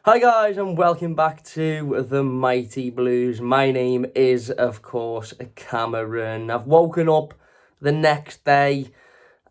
Hi guys and welcome back to the Mighty Blues. My name is of course Cameron. I've woken up the next day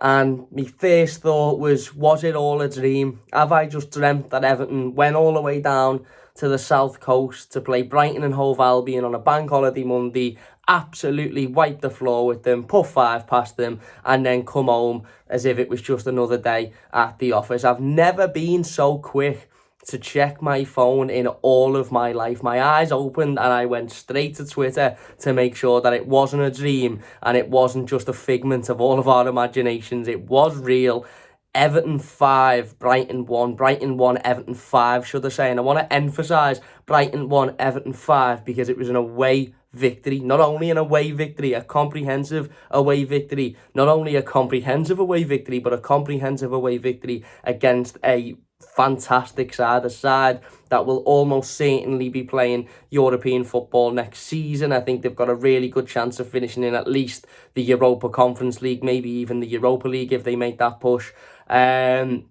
and my first thought was it all a dream? Have I just dreamt that Everton went all the way down to the south coast to play Brighton and Hove Albion on a bank holiday Monday, absolutely wipe the floor with them, put five past them, and then come home as if it was just another day at the office? I've never been so quick to check my phone in all of my life. My eyes opened and I went straight to Twitter to make sure that it wasn't a dream and it wasn't just a figment of all of our imaginations. It was real. Everton 5, Brighton 1. Brighton 1, Everton 5, should I say. And I want to emphasise Brighton 1, Everton 5 because it was an away victory. Not only an away victory, a comprehensive away victory. Not only a comprehensive away victory, but a comprehensive away victory against a fantastic side, a side that will almost certainly be playing European football next season. I think they've got a really good chance of finishing in at least the Europa Conference League, maybe even the Europa League if they make that push. And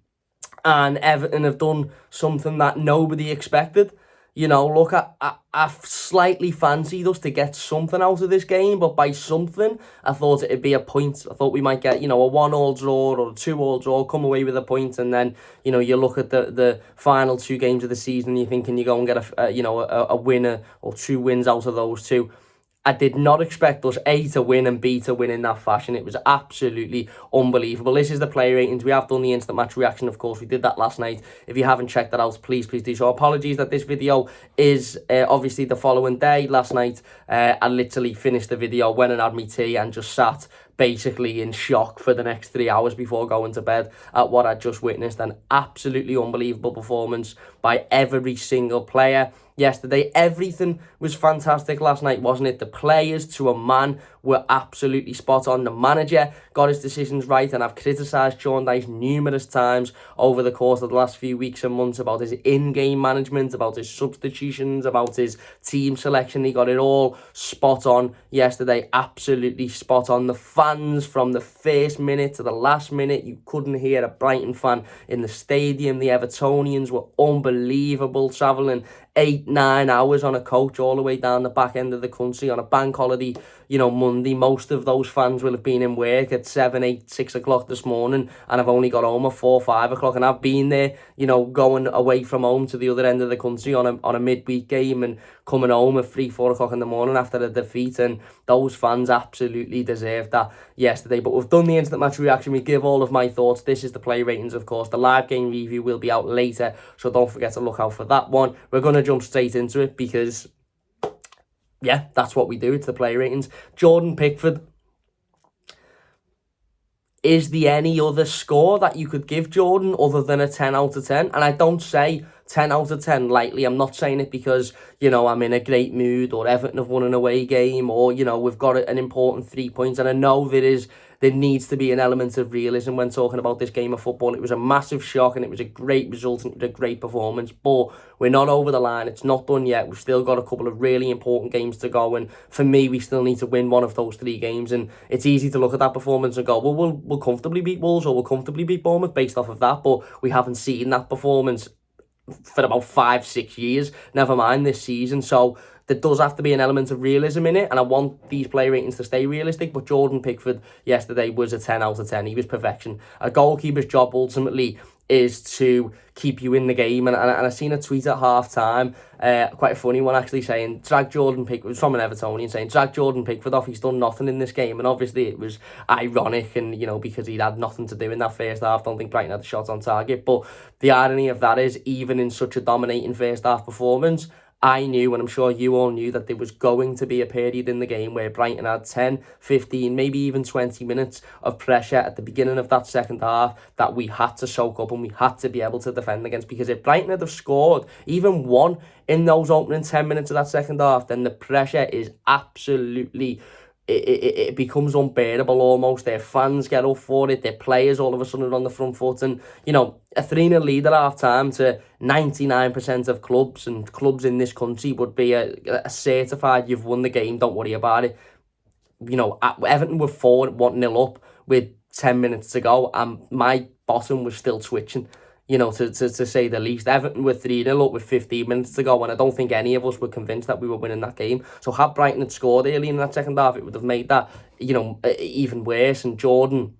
Everton have done something that nobody expected. Look, I slightly fancied us to get something out of this game, but by something, I thought it'd be a point. I thought we might get, a 1-1 draw or a 2-1 draw, come away with a point, and then, you look at the final two games of the season, and you think, can you go and get a winner or two wins out of those two? I did not expect us A to win and B to win in that fashion. It was absolutely unbelievable. This is the player ratings. We have done the instant match reaction, of course. We did that last night. If you haven't checked that out, please do so. Apologies that this video is obviously the following day. Last night, I literally finished the video, went and had my tea and just sat basically in shock for the next 3 hours before going to bed at what I'd just witnessed. An absolutely unbelievable performance by every single player yesterday. Everything was fantastic last night, wasn't it? The players to a man were absolutely spot on. The manager got his decisions right, and I've criticised Sean Dyche numerous times over the course of the last few weeks and months about his in-game management, about his substitutions, about his team selection. He got it all spot on yesterday, absolutely spot on. The fans from the first minute to the last minute, you couldn't hear a Brighton fan in the stadium. The Evertonians were unbelievable, travelling 8-9 hours on a coach all the way down the back end of the country on a bank holiday, Monday. Most of those fans will have been in work at 7, 8, 6 o'clock this morning, and I've only got home at 4, 5 o'clock, and I've been there, going away from home to the other end of the country on a midweek game and coming home at 3, 4 o'clock in the morning after a defeat, and those fans absolutely deserved that yesterday. But we've done the instant match reaction. We give all of my thoughts. This is the play ratings, of course. The live game review will be out later, so don't forget to look out for that one. We're going to jump straight into it because, yeah, that's what we do. It's the play ratings. Jordan Pickford. Is there any other score that you could give Jordan other than a 10 out of 10? And I don't say 10 out of 10 lightly. I'm not saying it because, I'm in a great mood or Everton have won an away game or, we've got an important 3 points. And I know there needs to be an element of realism when talking about this game of football. It was a massive shock and it was a great result and it was a great performance, but we're not over the line. It's not done yet. We've still got a couple of really important games to go, and for me, we still need to win one of those 3 games. And it's easy to look at that performance and go, well, we'll comfortably beat Wolves or we'll comfortably beat Bournemouth based off of that, but we haven't seen that performance for about 5-6 years, never mind this season. So there does have to be an element of realism in it, and I want these play ratings to stay realistic. But Jordan Pickford yesterday was a 10 out of 10. He was perfection. A goalkeeper's job ultimately is to keep you in the game, and I seen a tweet at half time, quite a funny one actually, saying drag Jordan Pickford, from an Evertonian, saying drag Jordan Pickford off, he's done nothing in this game. And obviously it was ironic, and because he'd had nothing to do in that first half. Don't think Brighton had a shot on target, but the irony of that is, even in such a dominating first half performance, I knew, and I'm sure you all knew, that there was going to be a period in the game where Brighton had 10, 15, maybe even 20 minutes of pressure at the beginning of that second half that we had to soak up and we had to be able to defend against. Because if Brighton had have scored even one in those opening 10 minutes of that second half, then the pressure is absolutely... It becomes unbearable almost. Their fans get up for it. Their players all of a sudden are on the front foot. And, a 3-0 lead at half-time to 99% of clubs, and clubs in this country would be a certified, you've won the game, don't worry about it. Everton were 1-0 up with 10 minutes to go, and my bottom was still twitching. to say the least. Everton were 3-0 up with 15 minutes to go, and I don't think any of us were convinced that we were winning that game. So had Brighton had scored early in that second half, it would have made that, even worse. And Jordan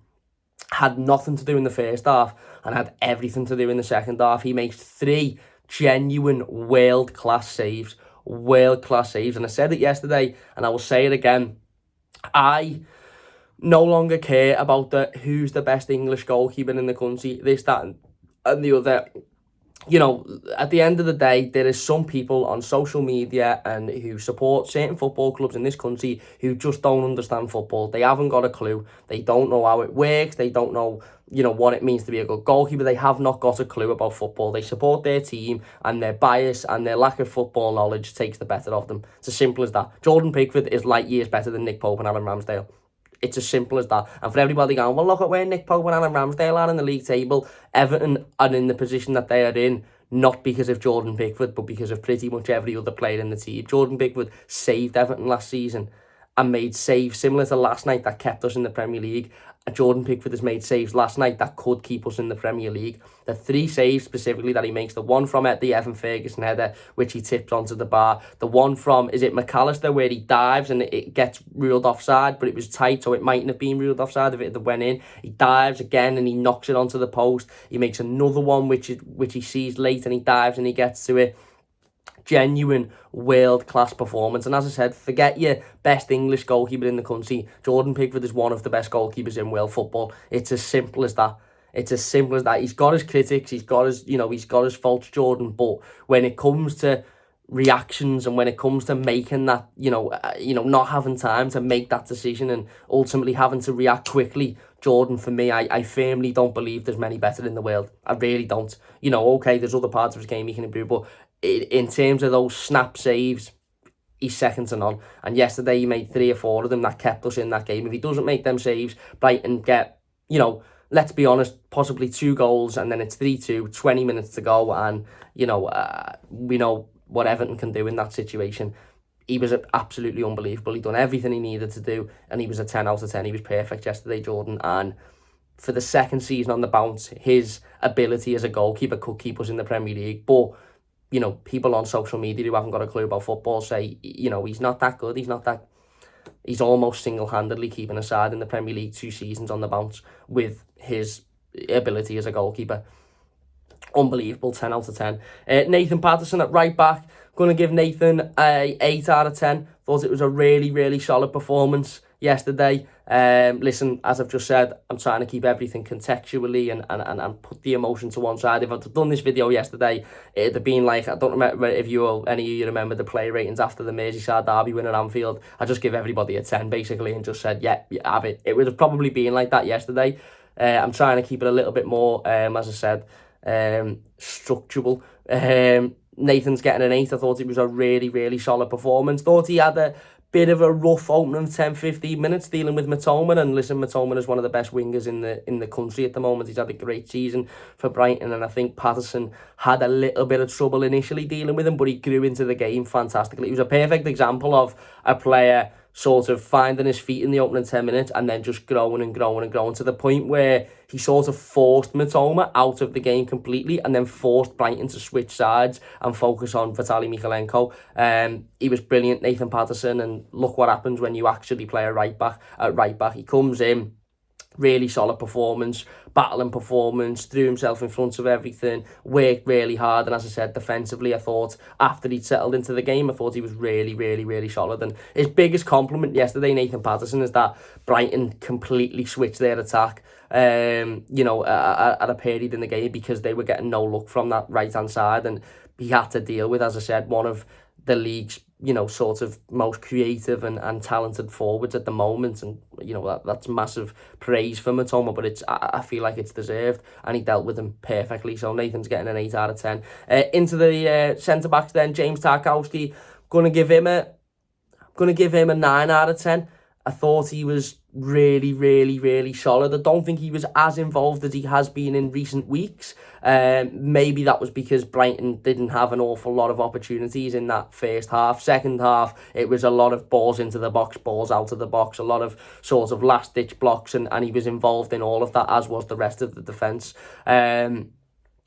had nothing to do in the first half and had everything to do in the second half. He makes 3 genuine world-class saves. World-class saves. And I said it yesterday, and I will say it again. I no longer care about who's the best English goalkeeper in the country, this, that, and the other. At the end of the day, there is some people on social media and who support certain football clubs in this country who just don't understand football. They haven't got a clue. They don't know how it works. They don't know, what it means to be a good goalkeeper. They have not got a clue about football. They support their team, and their bias and their lack of football knowledge takes the better of them. It's as simple as that. Jordan Pickford is light years better than Nick Pope and Aaron Ramsdale. It's as simple as that. And for everybody going, well, look at where Nick Pope and Aaron Ramsdale are in the league table. Everton are in the position that they are in, not because of Jordan Pickford, but because of pretty much every other player in the team. Jordan Pickford saved Everton last season and made saves similar to last night that kept us in the Premier League. And Jordan Pickford has made saves last night that could keep us in the Premier League. The 3 saves specifically that he makes, the one from the Evan Ferguson header, which he tipped onto the bar. The one from, is it McAllister, where he dives and it gets ruled offside, but it was tight, so it mightn't have been ruled offside if it had went in. He dives again and he knocks it onto the post. He makes another one which he sees late, and he dives and he gets to it. Genuine world-class performance. And as I said, forget your best English goalkeeper in the country. Jordan Pickford is one of the best goalkeepers in world football. It's as simple as that. It's as simple as that. He's got his critics, he's got his faults, Jordan, but when it comes to reactions and when it comes to making that, not having time to make that decision and ultimately having to react quickly, Jordan, for me, I firmly don't believe there's many better in the world. I really don't. Okay, there's other parts of his game he can improve, but in terms of those snap saves, he's second to none. And yesterday he made 3 or 4 of them that kept us in that game. If he doesn't make them saves, Brighton get, let's be honest, possibly 2 goals, and then it's 3-2, 20 minutes to go, and, we know what Everton can do in that situation. He was absolutely unbelievable. He done everything he needed to do, and he was a 10 out of 10. He was perfect yesterday, Jordan, and for the second season on the bounce, his ability as a goalkeeper could keep us in the Premier League, but people on social media who haven't got a clue about football say, he's not that good. He's almost single-handedly keeping a side in the Premier League 2 seasons on the bounce with his ability as a goalkeeper. Unbelievable, 10 out of 10. Nathan Patterson at right back. Going to give Nathan a 8 out of 10. Thought it was a really, really solid performance yesterday. Listen, as I've just said, I'm trying to keep everything contextually and put the emotion to one side. If I'd done this video yesterday, it'd have been like, I don't remember if any of you remember the play ratings after the Merseyside derby win at Anfield. I just give everybody a 10 basically and just said, yeah, have it. It would have probably been like that yesterday. I'm trying to keep it a little bit more, as I said, structural. Nathan's getting an 8. I thought it was a really, really solid performance. Thought he had a bit of a rough opening 10-15 minutes dealing with Matoma, and listen, Matoma is one of the best wingers in the country at the moment. He's had a great season for Brighton, and I think Patterson had a little bit of trouble initially dealing with him, but he grew into the game fantastically. He was a perfect example of a player sort of finding his feet in the opening 10 minutes and then just growing and growing and growing to the point where he sort of forced Matoma out of the game completely and then forced Brighton to switch sides and focus on Vitaly Mykolenko. He was brilliant, Nathan Patterson, and look what happens when you actually play a right back at right back. He comes in, really solid performance, battling performance, threw himself in front of everything, worked really hard, and as I said, defensively, I thought after he'd settled into the game, I thought he was really, really, really solid. And his biggest compliment yesterday, Nathan Patterson, is that Brighton completely switched their attack at a period in the game because they were getting no luck from that right-hand side, and he had to deal with, as I said, one of the league's sort of most creative and talented forwards at the moment, and that's massive praise for Matoma, but I feel like it's deserved, and he dealt with him perfectly. So Nathan's getting an 8 out of 10. Into the centre backs then, James Tarkowski, gonna give him a 9 out of 10. I thought he was really, really, really solid. I don't think he was as involved as he has been in recent weeks. Maybe that was because Brighton didn't have an awful lot of opportunities in that first half. Second half, it was a lot of balls into the box, balls out of the box, a lot of sort of last-ditch blocks, and he was involved in all of that, as was the rest of the defence.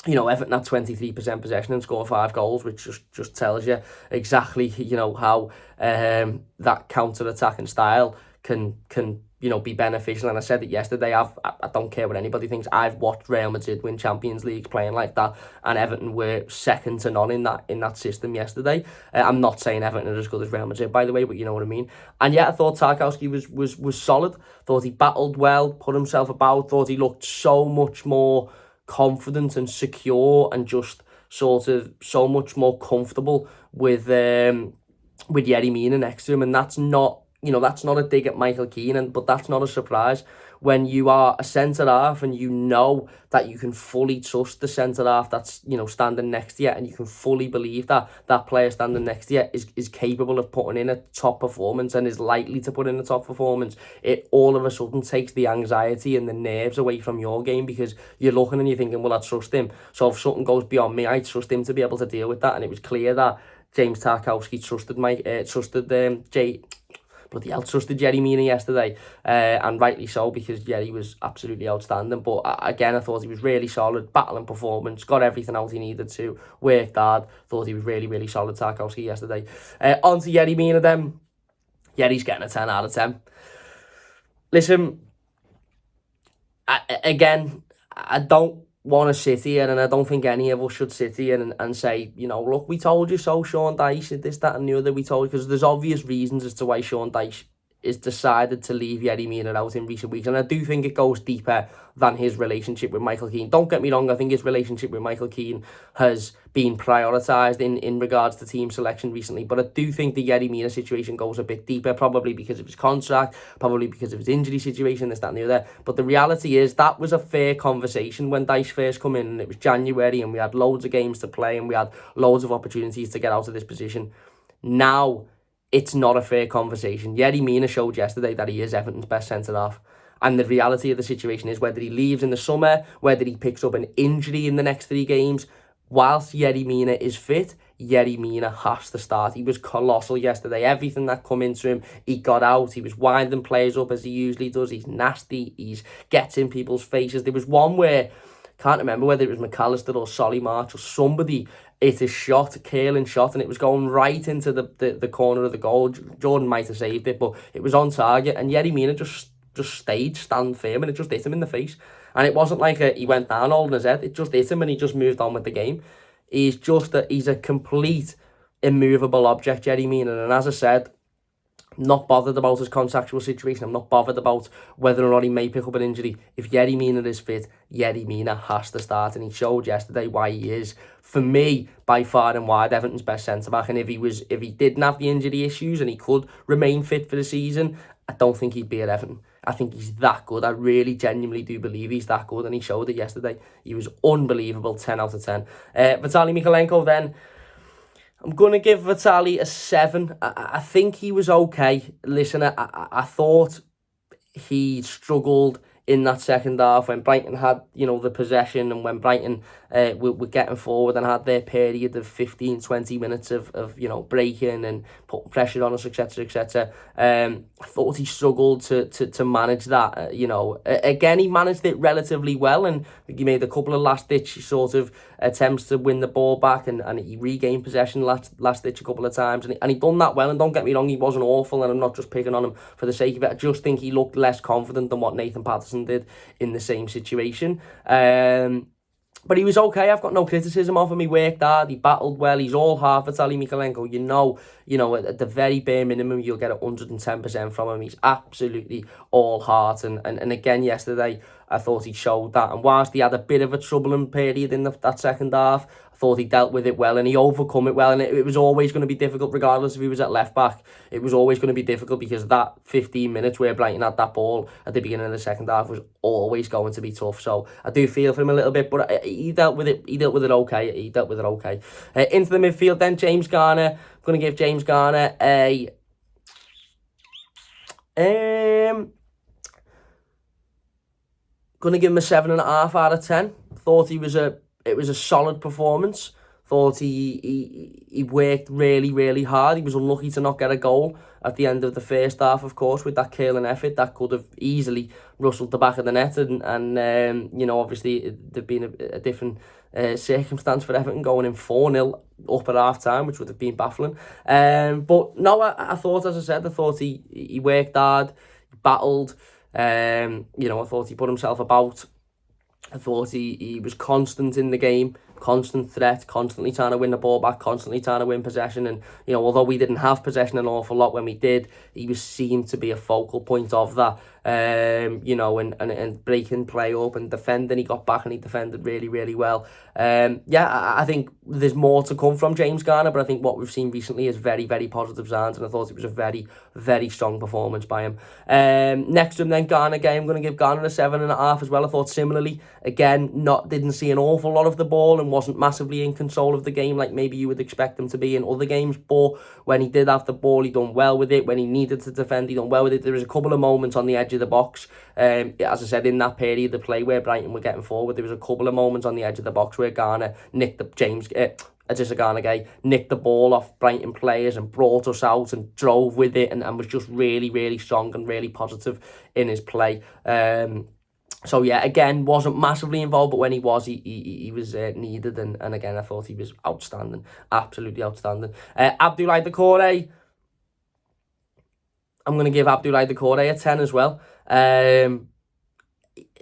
Everton had 23% possession and scored 5 goals, which just tells you exactly, how that counter-attacking style can be beneficial. And I said it yesterday, I don't care what anybody thinks. I've watched Real Madrid win Champions League playing like that, and Everton were second to none in that system yesterday. I'm not saying Everton are as good as Real Madrid, by the way, but you know what I mean. And yeah, I thought Tarkowski was solid. Thought he battled well, put himself about. Thought he looked so much more confident and secure, and just sort of so much more comfortable with Yerry Mina next to him. And that's not a dig at Michael Keane, but that's not a surprise when you are a centre-half and you know that you can fully trust the centre-half that's, standing next to you, and you can fully believe that that player standing next to you is capable of putting in a top performance and is likely to put in a top performance. It all of a sudden takes the anxiety and the nerves away from your game, because you're looking and you're thinking, well, I trust him. So if something goes beyond me, I trust him to be able to deal with that. And it was clear that James Tarkowski trusted trusted Yerry Mina yesterday, and rightly so, because Yerry was absolutely outstanding. But again, I thought he was really solid, battling performance, got everything out he needed to, worked hard. Thought he was really, really solid, Tarkowski, yesterday. On to Yerry Mina then. Yerry's getting a 10 out of 10. Listen, I don't want to sit here, and I don't think any of us should sit here and say, look, we told you so, Sean Dyche, this, that and the other, we told you, because there's obvious reasons as to why Sean Dyche is decided to leave Yerry Mina out in recent weeks. And I do think it goes deeper than his relationship with Michael Keane. Don't get me wrong, I think his relationship with Michael Keane has been prioritised in regards to team selection recently. But I do think the Yerry Mina situation goes a bit deeper, probably because of his contract, probably because of his injury situation, this, that and the other. But the reality is that was a fair conversation when Dyche first come in, and it was January, and we had loads of games to play, and we had loads of opportunities to get out of this position. Now, it's not a fair conversation. Yerry Mina showed yesterday that he is Everton's best centre-half. And the reality of the situation is, whether he leaves in the summer, whether he picks up an injury in the next 3 games, whilst Yerry Mina is fit, Yerry Mina has to start. He was colossal yesterday. Everything that come into him, he got out. He was winding players up as he usually does. He's nasty. He gets in people's faces. There was one where, can't remember whether it was McAllister or Solly March or somebody, hit a shot, a curling shot, and it was going right into the corner of the goal. Jordan might have saved it, but it was on target, and Yerry Mina just stand firm, and it just hit him in the face. And it wasn't like he went down holding his head. It just hit him, and he just moved on with the game. He's a complete immovable object, Yerry Mina. And as I said, I'm not bothered about his contractual situation. I'm not bothered about whether or not he may pick up an injury. If Yerry Mina is fit, Yerry Mina has to start, and he showed yesterday why he is, for me, by far and wide, Everton's best centre-back. And if he didn't have the injury issues and he could remain fit for the season, I don't think he'd be at Everton. I think he's that good. I really genuinely do believe he's that good, and he showed it yesterday. He was unbelievable, 10 out of 10. Vitaly Mykolenko then. I'm going to give Vitaly a 7. I think he was okay. Listen, I thought he struggled in that second half when Brighton had, the possession, and when Brighton were getting forward and had their period of 15-20 minutes of breaking and putting pressure on us, etc, etc. I thought he struggled to manage that. Again, he managed it relatively well, and he made a couple of last-ditch sort of attempts to win the ball back, and he regained possession last-ditch a couple of times, and he done that well. And don't get me wrong, he wasn't awful, and I'm not just picking on him for the sake of it. I just think he looked less confident than what Nathan Patterson did in the same situation. But he was okay. I've got no criticism of him. He worked hard. He battled well. He's all heart, Vitaly Mykolenko. At the very bare minimum, you'll get 110% from him. He's absolutely all heart. And again, yesterday, I thought he showed that. And whilst he had a bit of a troubling period in that second half, I thought he dealt with it well, and he overcome it well. And it was always going to be difficult, regardless if he was at left back. It was always going to be difficult, because that 15 minutes where Brighton had that ball at the beginning of the second half was always going to be tough. So I do feel for him a little bit, but he dealt with it. He dealt with it okay. Into the midfield then, James Garner. I'm going to give James Garner a going to give him a 7.5 out of 10. Thought it was a solid performance. Thought he worked really, really hard. He was unlucky to not get a goal at the end of the first half, of course, with that curling effort that could have easily rustled the back of the net. And you know, obviously, there'd been a different circumstance for Everton going in 4-0 up at half-time, which would have been baffling. But no, I thought, as I said, I thought he worked hard, he battled. You know, I thought he put himself about. I thought he was constant in the game, constant threat, constantly trying to win the ball back, constantly trying to win possession. And, you know, although we didn't have possession an awful lot when we did, he seemed to be a focal point of that. You know, and breaking play up and defending. He got back and he defended really, really well. Yeah, I think there's more to come from James Garner, but I think what we've seen recently is very, very positive signs, and I thought it was a very, very strong performance by him. Next to him then, Garner game. I'm going to give Garner a 7.5 as well. I thought similarly, again, didn't see an awful lot of the ball and wasn't massively in control of the game like maybe you would expect him to be in other games, but when he did have the ball, he done well with it. When he needed to defend, he done well with it. There was a couple of moments on the edge of the box, as I said, in that period of play where Brighton were getting forward, there was a couple of moments on the edge of the box where Garner nicked the ball off Brighton players and brought us out and drove with it and was just really, really strong and really positive in his play. So yeah, again, wasn't massively involved, but when he was, he was needed, and again, I thought he was outstanding, absolutely outstanding. Abdoulaye Doucouré, I'm going to give Abdoulaye Doucouré a 10 as well.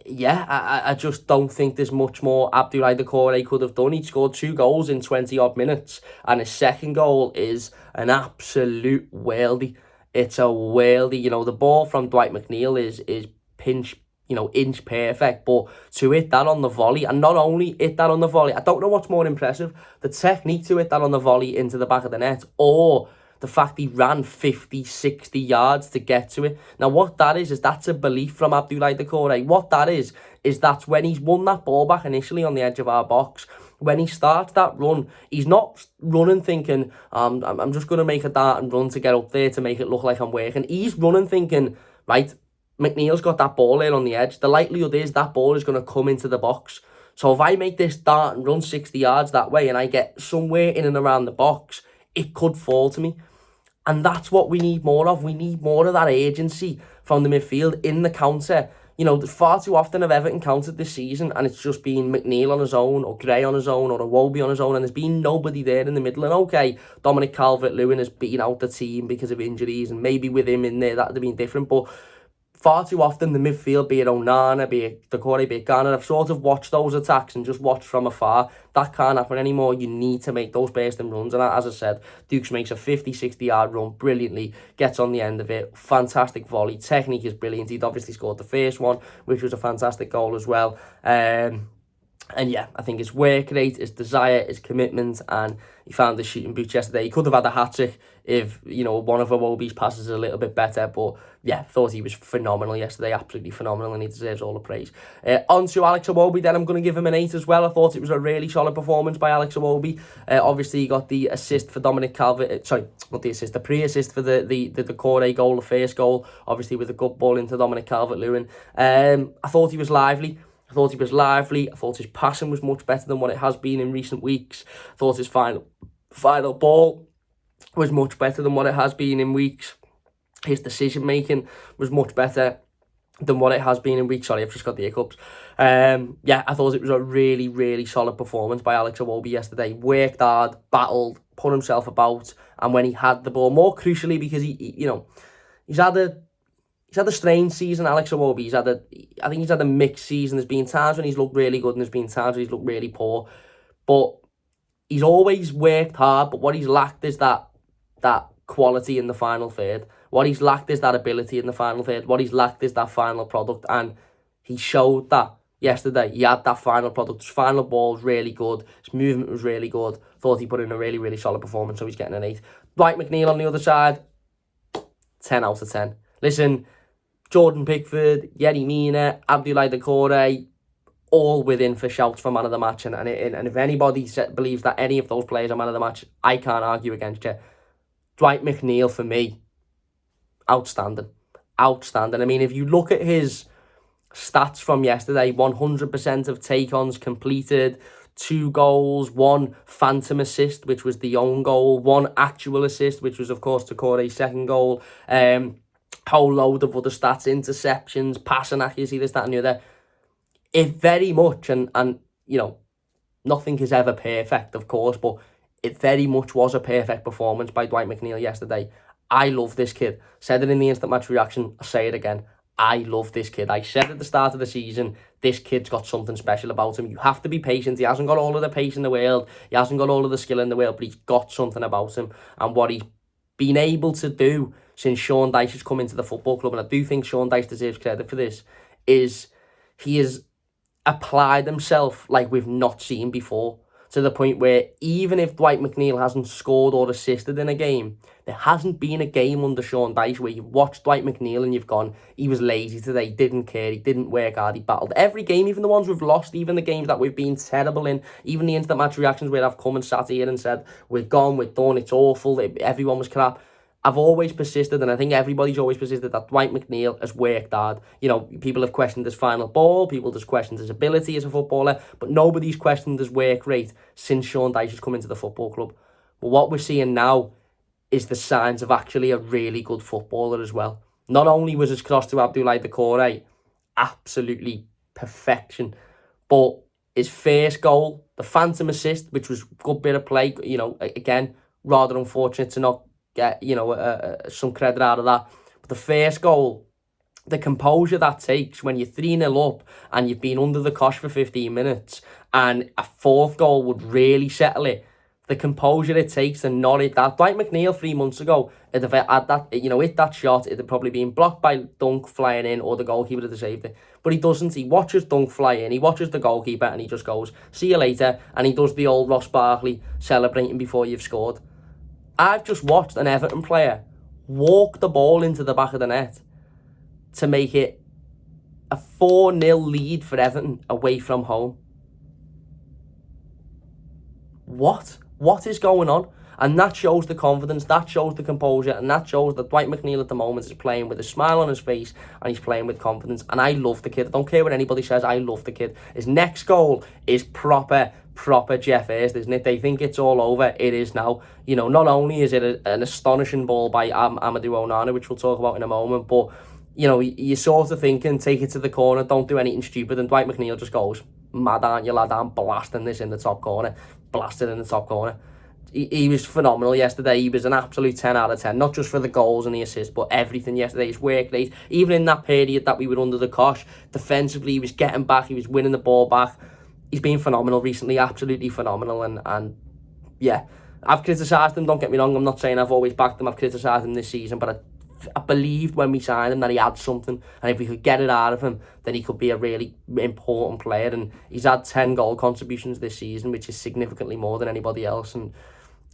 Yeah, I just don't think there's much more Abdoulaye Doucouré could have done. He scored 2 goals in 20-odd minutes, and his second goal is an absolute worldie. It's a worldie. You know, the ball from Dwight McNeil is pinch, you know, inch perfect, but to hit that on the volley, and not only hit that on the volley, I don't know what's more impressive, the technique to hit that on the volley into the back of the net, or the fact he ran 50, 60 yards to get to it. Now, what that is that's a belief from Abdoulaye Doucouré. What that is that's when he's won that ball back initially on the edge of our box, when he starts that run, he's not running thinking, I'm just going to make a dart and run to get up there to make it look like I'm working. He's running thinking, right, McNeil's got that ball in on the edge. The likelihood is that ball is going to come into the box. So if I make this dart and run 60 yards that way and I get somewhere in and around the box, it could fall to me. And that's what we need more of. We need more of that agency from the midfield in the counter. You know, far too often have Everton countered this season and it's just been McNeil on his own or Gray on his own or Iwobi on his own, and there's been nobody there in the middle. And okay, Dominic Calvert-Lewin has beaten out the team because of injuries, and maybe with him in there that would have been different, but far too often the midfield, be it Onana, be it Doucouré, be it Garner, I've sort of watched those attacks and just watched from afar. That can't happen anymore. You need to make those bursting runs. And as I said, Dukes makes a 50, 60-yard run brilliantly, gets on the end of it. Fantastic volley. Technique is brilliant. He'd obviously scored the first one, which was a fantastic goal as well. And yeah, I think his work rate, his desire, his commitment, and he found the shooting boots yesterday. He could have had a hat-trick if, you know, one of Iwobi's passes is a little bit better, but yeah, thought he was phenomenal yesterday, absolutely phenomenal, and he deserves all the praise. On to Alex Iwobi, then I'm going to give him an 8 as well. I thought it was a really solid performance by Alex Iwobi. Obviously, he got the assist for Dominic Calvert, the pre-assist for the Doucouré goal, the first goal, obviously with a good ball into Dominic Calvert-Lewin. I thought he was lively. I thought his passing was much better than what it has been in recent weeks. I thought his final ball was much better than what it has been in weeks. His decision-making was much better than what it has been in weeks. Sorry, I've just got the hiccups. Yeah, I thought it was a really, really solid performance by Alex Iwobi yesterday. Worked hard, battled, put himself about, and when he had the ball, more crucially because he's had a strange season, Alex Iwobi. I think he's had a mixed season. There's been times when he's looked really good and there's been times when he's looked really poor. But he's always worked hard, but what he's lacked is that quality in the final third. What he's lacked is that ability in the final third. What he's lacked is that final product, and he showed that yesterday. He had that final product. His final ball was really good. His movement was really good. Thought he put in a really, really solid performance, so he's getting an 8. Dwight McNeil on the other side, 10 out of 10. Listen, Jordan Pickford, Yerry Mina, Abdoulaye Doucouré, all within for shouts for man of the match. And if anybody believes that any of those players are man of the match, I can't argue against you. Dwight McNeil, for me, outstanding. Outstanding. I mean, if you look at his stats from yesterday, 100% of take-ons completed, 2 goals, 1 phantom assist, which was the own goal, 1 actual assist, which was, of course, Tokore's second goal. Whole load of other stats, interceptions, passing accuracy, this, that, and the other. It very much, and you know, nothing is ever perfect, of course, but it very much was a perfect performance by Dwight McNeil yesterday. I love this kid. Said it in the instant match reaction. I'll say it again. I love this kid. I said at the start of the season, this kid's got something special about him. You have to be patient. He hasn't got all of the pace in the world. He hasn't got all of the skill in the world, but he's got something about him. And what he's been able to do since Sean Dyche has come into the football club, and I do think Sean Dyche deserves credit for this, is he has applied himself like we've not seen before, to the point where even if Dwight McNeil hasn't scored or assisted in a game, there hasn't been a game under Sean Dyche where you've watched Dwight McNeil and you've gone, he was lazy today, he didn't care, he didn't work hard, he battled. Every game, even the ones we've lost, even the games that we've been terrible in, even the instant match reactions where I've come and sat here and said, we're gone, we're done, it's awful, everyone was crap. I've always persisted, and I think everybody's always persisted, that Dwight McNeil has worked hard. You know, people have questioned his final ball, people have questioned his ability as a footballer, but nobody's questioned his work rate since Sean Dyche has come into the football club. But what we're seeing now is the signs of actually a really good footballer as well. Not only was his cross to Abdoulaye Doucouré absolutely perfection, but his first goal, the phantom assist, which was a good bit of play, you know, again, rather unfortunate to not get, you know, some credit out of that. But the first goal, the composure that takes when you're 3-0 up and you've been under the cosh for 15 minutes and a fourth goal would really settle it. The composure it takes to not hit that. Dwight McNeil 3 months ago, hit that shot, it'd probably been blocked by Dunk flying in, or the goalkeeper would have saved it. But he doesn't. He watches Dunk fly in, he watches the goalkeeper, and he just goes, see you later, and he does the old Ross Barkley celebrating before you've scored. I've just watched an Everton player walk the ball into the back of the net to make it a 4-0 lead for Everton away from home. What is going on? And that shows the confidence, that shows the composure, and that shows that Dwight McNeil at the moment is playing with a smile on his face, and he's playing with confidence. And I love the kid. I don't care what anybody says, I love the kid. His next goal is proper Jeff Hurst, isn't it? They think it's all over. It is now. You know, not only is it an astonishing ball by Amadou Onana, which we'll talk about in a moment, but, you know, you're sort of thinking, take it to the corner, don't do anything stupid, and Dwight McNeil just goes, mad aren't you, lad? I'm blasting this in the top corner. Blasted in the top corner. He was phenomenal yesterday. He was an absolute 10 out of 10, not just for the goals and the assists, but everything yesterday. His work rate, even in that period that we were under the cosh, defensively, he was getting back, he was winning the ball back. He's been phenomenal recently, absolutely phenomenal, and yeah, I've criticised him, don't get me wrong, I'm not saying I've always backed him, I've criticised him this season, but I believed when we signed him that he had something, and if we could get it out of him, then he could be a really important player. And he's had 10 goal contributions this season, which is significantly more than anybody else, and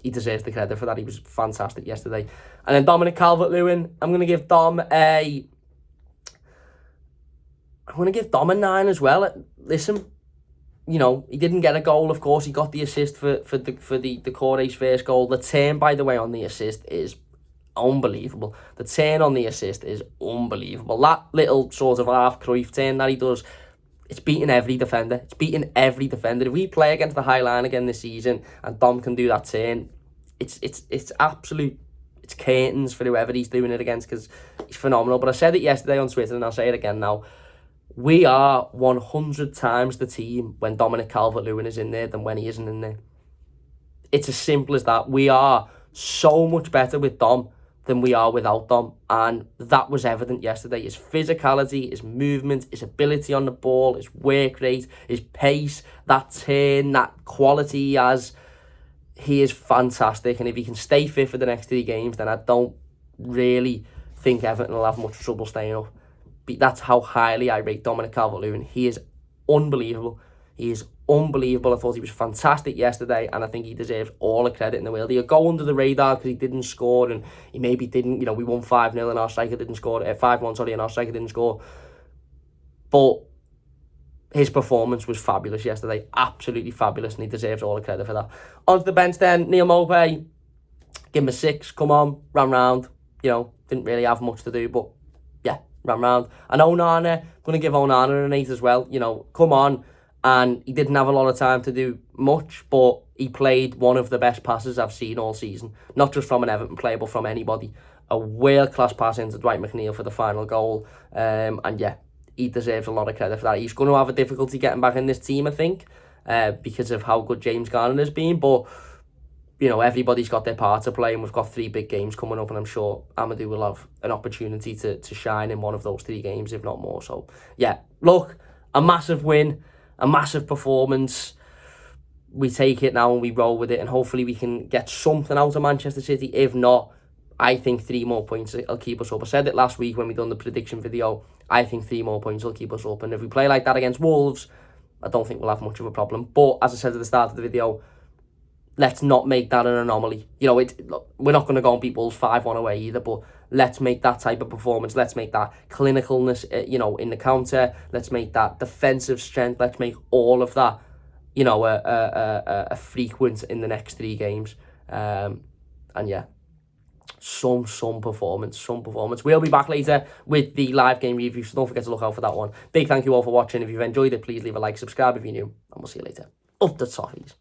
he deserves the credit for that. He was fantastic yesterday. And then Dominic Calvert-Lewin, I'm going to give Dom a 9 as well. Listen, you know, he didn't get a goal, of course. He got the assist for the Doucouré's first goal. The turn, by the way, on the assist is unbelievable. The turn on the assist is unbelievable. That little sort of half Cruyff turn that he does, it's beating every defender. It's beating every defender. If we play against the High Line again this season and Dom can do that turn, it's absolute, it's curtains for whoever he's doing it against, because he's phenomenal. But I said it yesterday on Twitter and I'll say it again now. We are 100 times the team when Dominic Calvert-Lewin is in there than when he isn't in there. It's as simple as that. We are so much better with Dom than we are without Dom, and that was evident yesterday. His physicality, his movement, his ability on the ball, his work rate, his pace, that turn, that quality he has, he is fantastic. And if he can stay fit for the next 3 games, then I don't really think Everton will have much trouble staying up. But that's how highly I rate Dominic Calvert-Lewin. He is unbelievable. He is unbelievable. I thought he was fantastic yesterday, and I think he deserves all the credit in the world. He'll go under the radar because he didn't score, and he maybe didn't, you know, we won 5-0 and our striker didn't score, 5-1, sorry, and our striker didn't score. But his performance was fabulous yesterday, absolutely fabulous, and he deserves all the credit for that. Onto the bench then, Neil Maupay, give him a 6, come on, ran round, you know, didn't really have much to do, but yeah, ran round. And Onana, going to give Onana an 8 as well, you know, come on. and he didn't have a lot of time to do much, but he played one of the best passes I've seen all season, not just from an Everton player, but from anybody. A world-class pass into Dwight McNeil for the final goal, and yeah, he deserves a lot of credit for that. He's going to have a difficulty getting back in this team, I think, because of how good James Garner has been, but you know, everybody's got their part to play, and we've got 3 big games coming up, and I'm sure Amadou will have an opportunity to shine in one of those 3 games, if not more. So, yeah, look, a massive win, a massive performance. We take it now and we roll with it, and hopefully we can get something out of Manchester City. If not, I think 3 more points will keep us up. I said it last week when we done the prediction video. I think 3 more points will keep us up, and if we play like that against Wolves, I don't think we'll have much of a problem. But, as I said at the start of the video, let's not make that an anomaly. You know, look, we're not going to go and beat Wolves 5-1 away either, but let's make that type of performance. Let's make that clinicalness, you know, in the counter. Let's make that defensive strength. Let's make all of that, you know, a frequent in the next 3 games. And yeah, some performance. We'll be back later with the live game review, so don't forget to look out for that one. Big thank you all for watching. If you've enjoyed it, please leave a like, subscribe if you're new, and we'll see you later. Up the toffees.